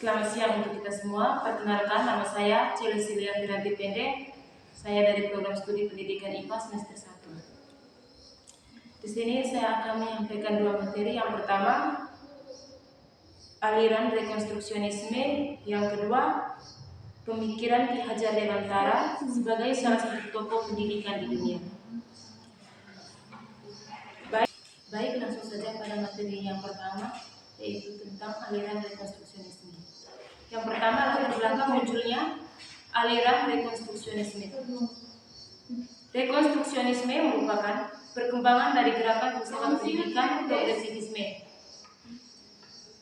Selamat siang untuk kita semua. Perkenalkan, nama saya Celesilia Piranti Pendek. Saya dari program studi pendidikan IPA semester 1. Di sini saya akan menyampaikan dua materi. Yang pertama, aliran rekonstruksionisme. Yang kedua, pemikiran Ki Hajar Dewantara sebagai salah satu tokoh pendidikan di dunia. Baik, langsung saja pada materi yang pertama, yaitu tentang aliran rekonstruksionisme. Yang pertama, latar belakang munculnya aliran rekonstruksionisme. Rekonstruksionisme merupakan perkembangan dari gerakan filsafat pendidikan progresivisme.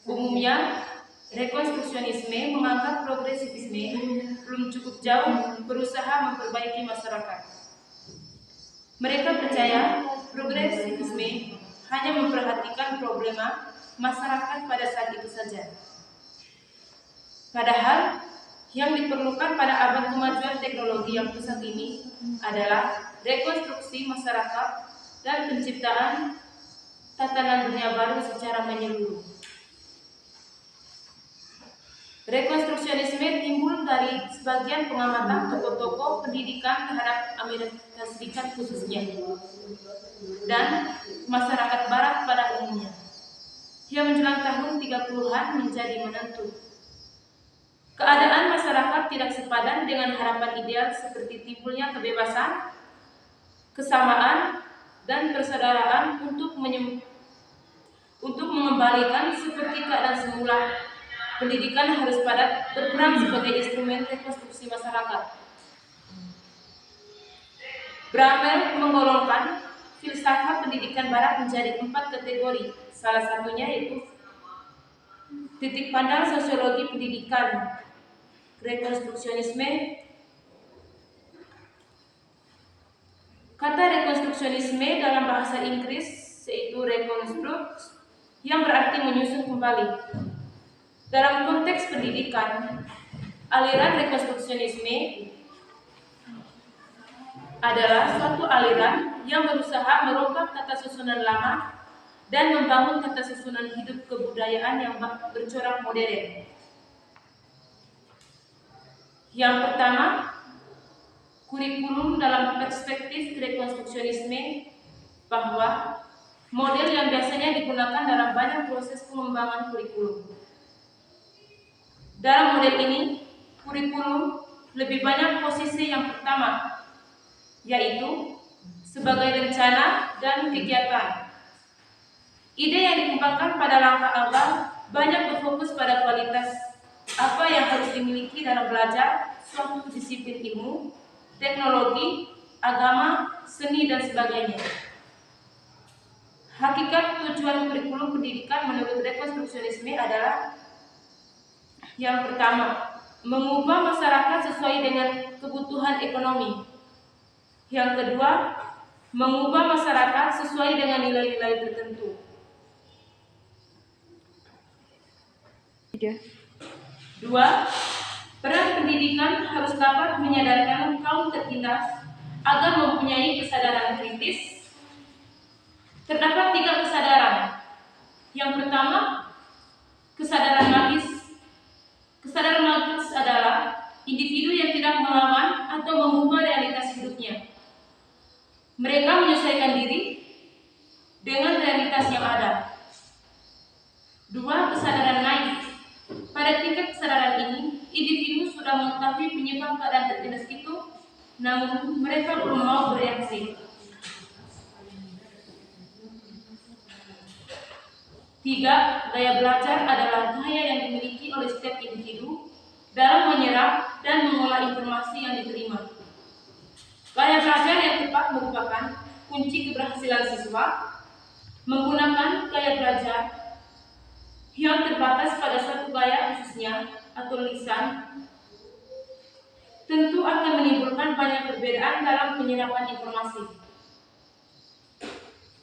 Umumnya, rekonstruksionisme menganggap progresivisme belum cukup jauh berusaha memperbaiki masyarakat. Mereka percaya progresivisme hanya memperhatikan problema masyarakat pada saat itu saja. Padahal, yang diperlukan pada abad kemajuan teknologi yang pesat ini adalah rekonstruksi masyarakat dan penciptaan tatanan dunia baru secara menyeluruh. Rekonstruksionisme timbul dari sebagian pengamatan tokoh-tokoh pendidikan terhadap Amerika Serikat khususnya dan masyarakat barat pada umumnya. Yang menjelang tahun 30-an menjadi menentu. Keadaan masyarakat tidak sepadan dengan harapan ideal seperti timbulnya kebebasan, kesamaan, dan persaudaraan untuk mengembalikan seperti keadaan semula. Pendidikan harus berperan sebagai instrumen rekonstruksi masyarakat. Bramel menggolongkan filsafat pendidikan barat menjadi 4 kategori. Salah satunya yaitu titik pandang sosiologi pendidikan, rekonstruksionisme. Kata rekonstruksionisme dalam bahasa Inggris yaitu reconstruct, yang berarti menyusun kembali. Dalam konteks pendidikan, aliran rekonstruksionisme adalah suatu aliran yang berusaha merombak tata susunan lama dan membangun tata susunan hidup kebudayaan yang bercorak modern. Yang pertama, kurikulum dalam perspektif rekonstruksionisme, bahwa model yang biasanya digunakan dalam banyak proses pengembangan kurikulum. Dalam model ini, kurikulum lebih banyak posisi yang pertama, yaitu sebagai rencana dan kegiatan. Ide yang dikembangkan pada langkah awal banyak berfokus pada kualitas apa yang harus dimiliki dalam belajar suatu disiplin ilmu, teknologi, agama, seni, dan sebagainya. Hakikat tujuan kurikulum pendidikan menurut rekonstruksionisme adalah yang pertama, mengubah masyarakat sesuai dengan kebutuhan ekonomi. Yang kedua, mengubah masyarakat sesuai dengan nilai-nilai tertentu. Dua, peran pendidikan harus dapat menyadarkan kaum tertindas agar mempunyai kesadaran kritis. Terdapat 3 kesadaran. Yang pertama, kesadaran magis. Kesadaran magis adalah individu yang tidak melawan atau mengubah realitas hidupnya. Mereka menyesuaikan diri dengan realitas yang ada. 2, kesadaran naif. Pada tingkat kesadaran ini, individu sudah mengetahui penyebab keadaan tertindas itu, namun mereka belum mau bereaksi. 3, gaya belajar adalah gaya yang dimiliki oleh setiap individu dalam menyerap dan mengolah informasi yang diterima. Gaya belajar yang tepat merupakan kunci keberhasilan siswa. Menggunakan gaya belajar yang terbatas pada satu gaya khususnya atau lisan tentu akan menimbulkan banyak perbedaan dalam penyerapan informasi.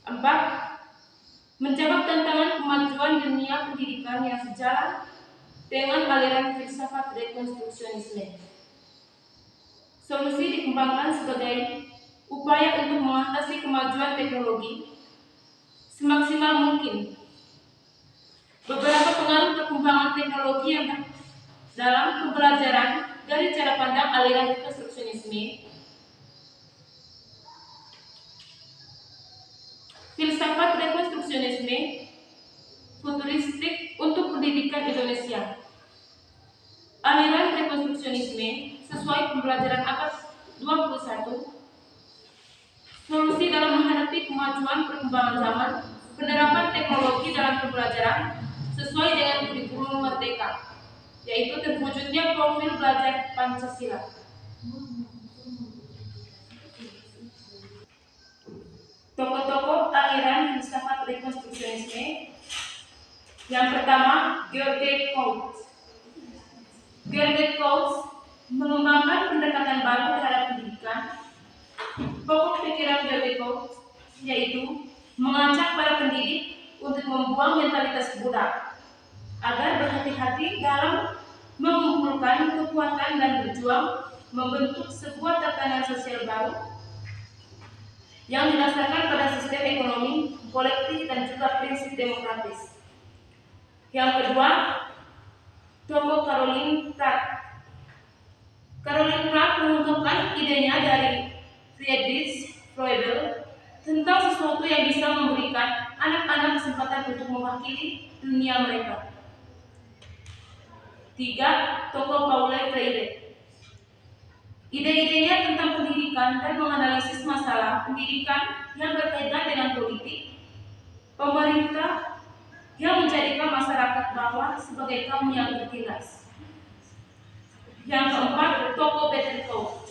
4, menjawab tantangan kemajuan dunia pendidikan yang sejalan dengan aliran filsafat rekonstruksionisme. Solusi dikembangkan sebagai upaya untuk mengatasi kemajuan teknologi semaksimal mungkin. Beberapa pengaruh perkembangan teknologi yang dalam pembelajaran dari cara pandang aliran rekonstruksionisme, filsafat rekonstruksionisme futuristik untuk pendidikan Indonesia. Aliran rekonstruksionisme sesuai pembelajaran abad 21, solusi dalam menghadapi kemajuan perkembangan zaman, penerapan teknologi dalam pembelajaran sesuai dengan kurikulum merdeka, yaitu terwujudnya profil belajar Pancasila. Tokoh-tokoh aliran filsafat rekonstruksionisme. Yang pertama, George Coates. George Coates mengembangkan pendekatan baru terhadap pendidikan. Pokok pikiran George Coates yaitu mengajak para pendidik untuk membuang mentalitas budak agar berhati-hati dalam mengumpulkan kekuatan dan berjuang membentuk sebuah tatanan sosial baru yang didasarkan pada sistem ekonomi kolektif dan juga prinsip demokratis. Yang kedua, tokoh Caroline Pratt. Caroline Pratt mengungkapkan idenya dari Friedrich Freudel tentang sesuatu yang bisa memberikan anak-anak kesempatan untuk mewakili dunia mereka. Tiga, tokoh Paulo Freire. Ide-idenya tentang pendidikan dan menganalisis masalah pendidikan yang berkaitan dengan politik, pemerintah yang menjadikan masyarakat bawah sebagai kaum yang tertindas. Yang keempat, tokoh Bettercourt.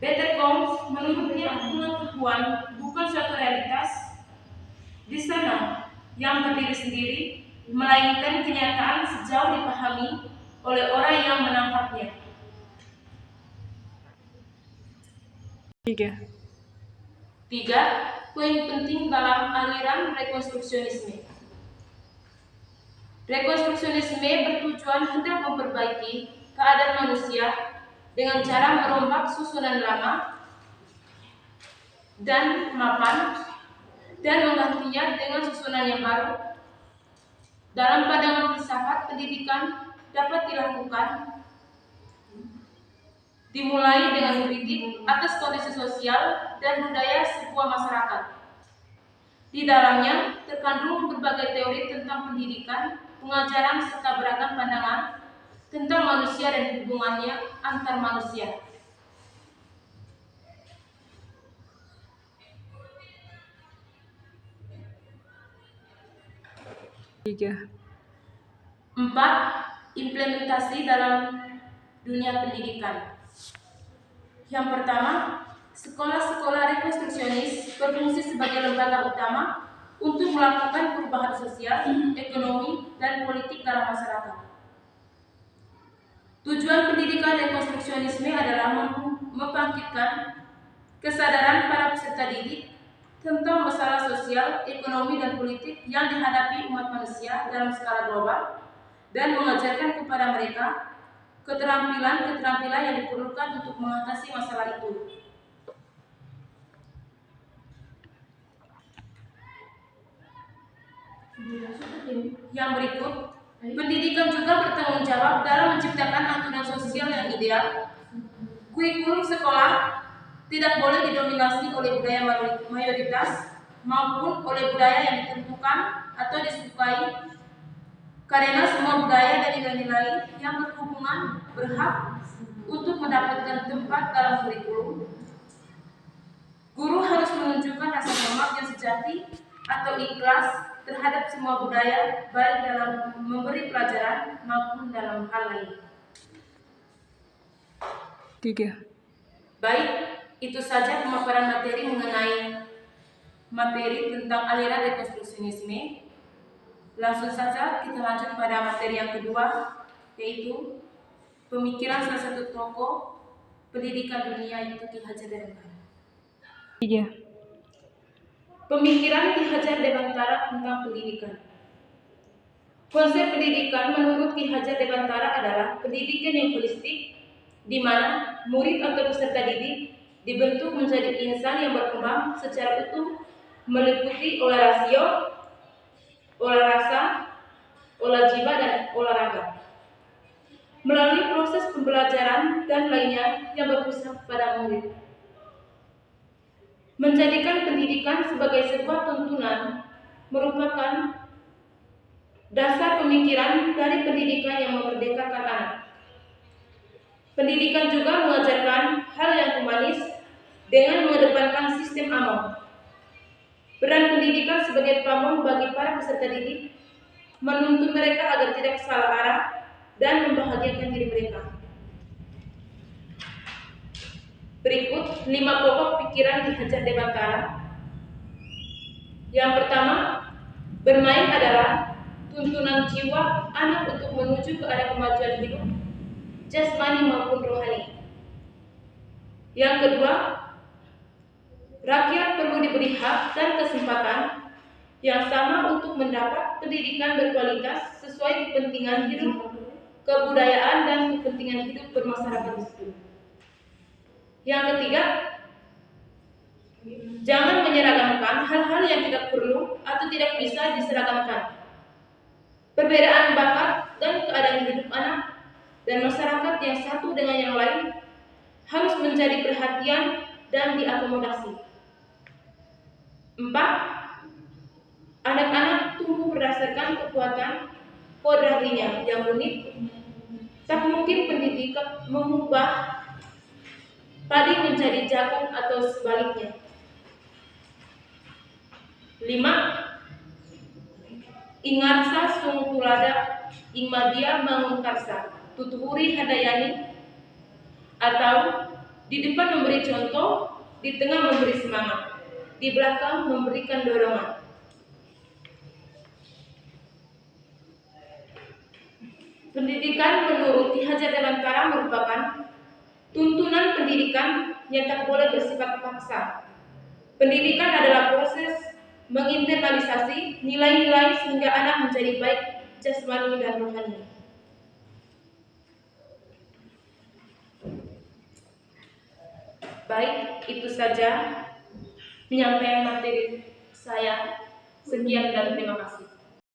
Bettercourt menurutnya pengetahuan bukan suatu realitas di sana yang berdiri sendiri, melainkan kenyataan sejauh dipahami oleh orang yang menangkapnya. Tiga, poin penting dalam aliran rekonstruksionisme. Rekonstruksionisme bertujuan hendak memperbaiki keadaan manusia dengan cara merombak susunan lama dan mapan dan menggantinya dengan susunan yang baru. Dalam pandangan filsafat, pendidikan dapat dilakukan dimulai dengan kritik atas kondisi sosial dan budaya sebuah masyarakat. Di dalamnya terkandung berbagai teori tentang pendidikan, pengajaran serta beragam pandangan tentang manusia dan hubungannya antar manusia. Empat, implementasi dalam dunia pendidikan. Yang pertama, sekolah-sekolah rekonstruksionis berfungsi sebagai lembaga utama untuk melakukan perubahan sosial, ekonomi, dan politik dalam masyarakat. Tujuan pendidikan rekonstruksionisme adalah membangkitkan kesadaran para peserta didik tentang masalah sosial, ekonomi, dan politik yang dihadapi umat manusia dalam skala global dan mengajarkan kepada mereka keterampilan-keterampilan yang diperlukan untuk mengatasi masalah itu. Yang berikut, pendidikan juga bertanggung jawab dalam menciptakan aturan sosial yang ideal. Kurikulum sekolah tidak boleh didominasi oleh budaya mayoritas maupun oleh budaya yang ditentukan atau disukai, karena semua budaya dan nilai-nilai yang berhubungan berhak untuk mendapatkan tempat dalam kurikulum. Guru harus menunjukkan rasa hormat yang sejati atau ikhlas terhadap semua budaya, baik dalam memberi pelajaran maupun dalam hal lain. Baik, itu saja pemaparan materi mengenai materi tentang aliran rekonstruksionisme. Langsung saja kita lanjut pada materi yang kedua, yaitu pemikiran salah satu tokoh pendidikan dunia, yaitu Ki Hajar Dewantara. Pemikiran Ki Hajar Dewantara tentang pendidikan. Konsep pendidikan menurut Ki Hajar Dewantara adalah pendidikan yang holistik, di mana murid atau peserta didik dibentuk menjadi insan yang berkembang secara utuh, meliputi olah rasio, olah rasa, olah jiwa, dan olahraga. melalui proses pembelajaran dan lainnya yang berpusat pada murid. Menjadikan pendidikan sebagai sebuah tuntunan merupakan dasar pemikiran dari pendidikan yang memerdekakan anak. Pendidikan juga mengajarkan hal yang humanis dengan mengedepankan sistem amal. Peran pendidikan sebagai pamong bagi para peserta didik menuntun mereka agar tidak salah arah dan membahagiakan diri mereka. Berikut 5 pokok pikiran Ki Hajar Dewantara. Yang pertama, bermain adalah tuntunan jiwa anak untuk menuju ke arah kemajuan hidup jasmani maupun rohani. Yang kedua, rakyat perlu diberi hak dan kesempatan yang sama untuk mendapat pendidikan berkualitas sesuai kepentingan hidup, kebudayaan, dan kepentingan hidup bermasyarakat. Yang ketiga, jangan menyeragamkan hal-hal yang tidak perlu atau tidak bisa diseragamkan. Perbedaan bakat dan keadaan hidup anak dan masyarakat yang satu dengan yang lain harus menjadi perhatian dan diakomodasi. 4. Anak-anak tumbuh berdasarkan kekuatan kodratinya yang unik. Tak mungkin pendidikan mengubah padi menjadi jagung atau sebaliknya. 5. Ingarsa sung tulada ingmadia mangun karsa tutuhuri hadayani, atau di depan memberi contoh, di tengah memberi semangat, di belakang memberikan dorongan. Pendidikan menurut Ki Hajar Dewantara merupakan tuntunan pendidikan yang tak boleh bersifat paksa. Pendidikan adalah proses menginternalisasi nilai-nilai sehingga anak menjadi baik jasmani dan rohani. Baik, itu saja penyampaian materi saya. Sekian dan terima kasih.